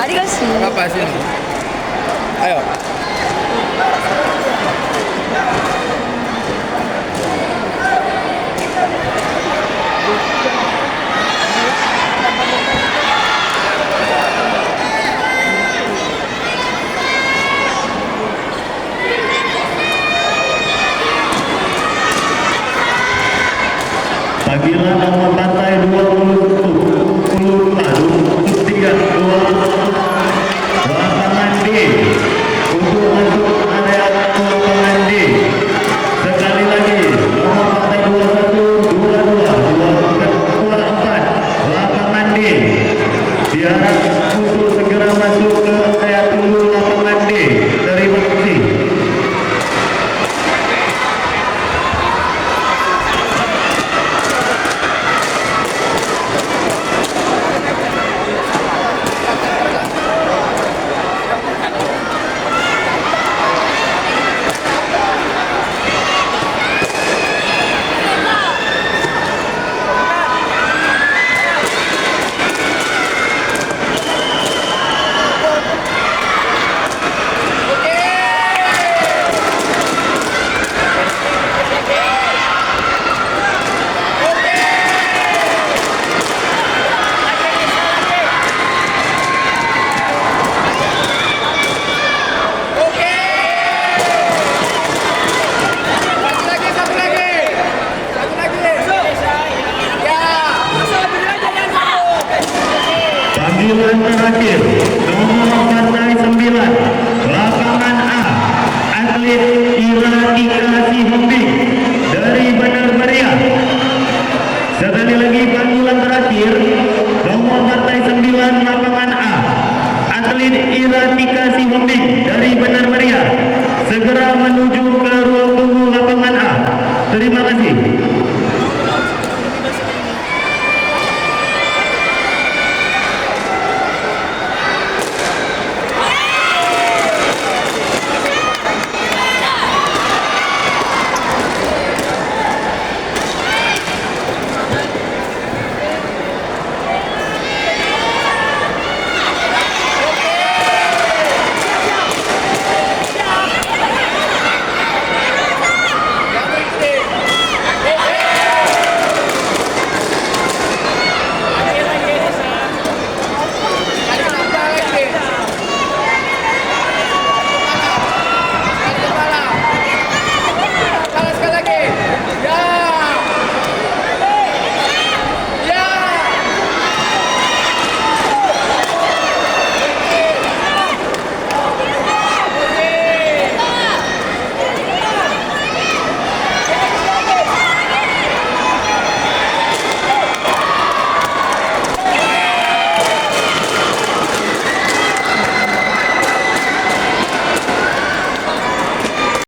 Apa sini? Ayo. Panggilan nomor partai 20 Badung 32 lapangan D untuk masuk area lapangan D. Sekali lagi nomor partai 21 22 24 lapangan D diharap untuk segera masuk ke area tunggu lapangan D. Terima kasih. Panggilan terakhir nomor partai 9 lapangan A atlet Ira Ika Sihombing dari Bandar Meriah. Sekali lagi panggilan terakhir